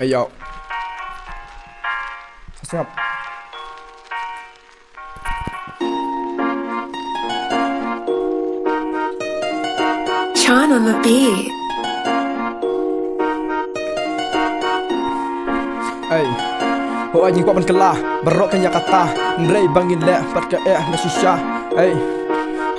Ayo. Siap. Sean on the beat. Hey. Ho anjing kuat kelah berok kanya kata Nrei bangin le pat ke na shisha. Hey.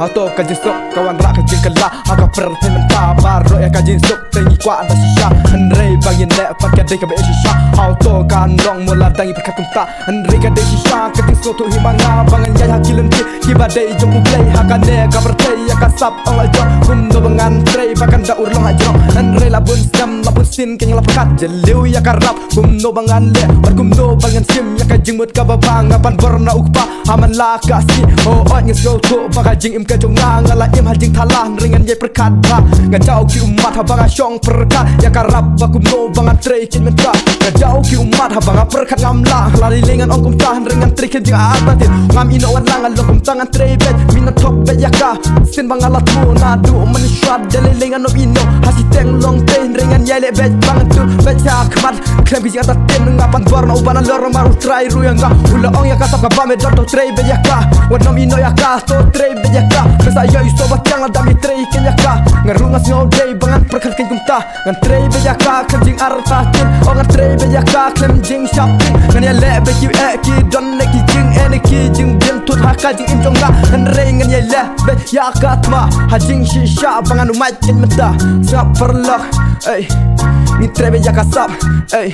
Hato kajin sok kawan rak kajin kelah Haka pertemen kabar ro kajin sok tengi kuat na shisha. Nrei bangin le pat ke deka be shisha. Hato kan long mula dangi perkat kunta Nrei ka de shisha kajin sok tu himanga bangan ya hakilen ki kibadai jom play haka ne ka bertei ya kasap ong ajo kum do bangan trei bakan da urlong ajo Nrei labun sam labun sin kenya la pekat jeliu ya karap kum no bangan le bar kum no bangan sim ya kajing mut ka babang apan borna ukpa aman la kasi oh ot ngis go to baka jing im ka jonga ngala im hajing thalah ringan ye perkat ba ngajau ki umat ha banga syong perkat ya karap ba kum no bangan trei kin menta ngajau ki umat ha banga perkat ngamla lari lengan ong kum tahan ringan trei kin jing abatin ngam ino wan langan lo kum tangan trei bet mina top bet ya ka sin bangalat mo na du man shot dele lengan no ino hasi teng long ten ringan ye le bet bangan tu bet ya kmat klem ki jata ten ngapan borna ubana lor maru trai ru yang ga ula ong ya kasap ka ba me dot trei bet ya ka wan no ino ya ka to trei bet ya ka kasa yo iso bat yang ada mi trei ken ya ka ngarungas ngau dei bangan perkat ken kumta ngan trei bet ya ka kajing arta tin ong ngan trei bet ya ka klem jing shopping ngan ya le bet ki don ne ki jing ene ki jing bien tut ha ka jing im jonga ngan rei ngan ya le bet ya ka tma ha jing shisha bangan umat ken mata sap perlok ei ni trei bet ya ka sap ei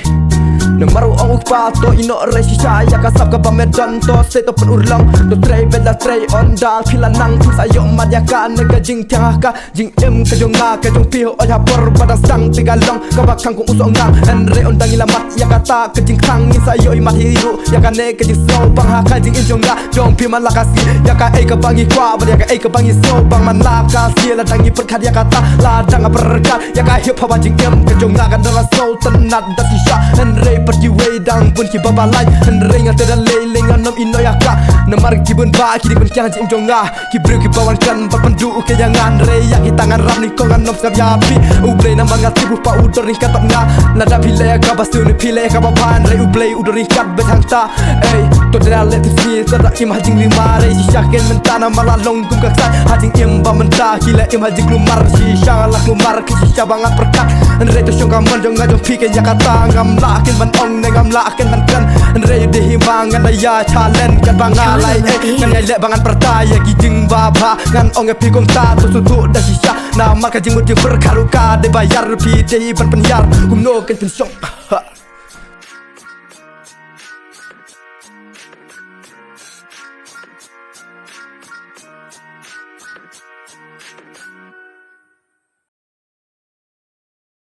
Nemaru ong ukpa to ino re shisha ya kasap ka pamedan to seto pen urlang to trei bela trei on dal pila nang tu sayo mat ya ka nega jing tiang ka jing em ka jonga ka jong piho ol ha por pada sang tiga long ka bakang ku usong nang en re on dangi lamat ya kata ka jing khang ni sayo i mat hiru ya ka ne ka jing slow bang ha ka jing em jonga jong pi man la ka si ya ka e ka bangi kwa ba ya ka e ka bangi slow bang man la ka si la dangi perkat ya kata la dang perkat ya ka hip hop jing em ka jonga ka dara soul tenat da shisha en re pergi way down pun ki baba lai ringa te dan lei lengan nom ino yaka nemar ki bun ba ki bun kyang jim jonga ki bru ki bawan kan papandu ke jangan re ya ki tangan ram ni kongan nom sab yapi uble na mangat ki rupa udor ni katat nga nada pile ka basu ni pile ka baban re uble udor ni kat betang ta ei to de let si ta im hajing lima re si shaken mentana malalong kum ka sai hajing im ba menta kila im hajing lumar si shala lumar ki si bangat perkat re to syong kaman jonga jong pike yakata ngam la kin ban ong ngam la ken ban kan re de himangan ya challenge kan bangalai kan le bangan pertaya ki jing baba ngan ong pi kom ta tu su tu da shisha na marka jing mut berkaruka de bayar pi de ban penyar kum no ken pen syong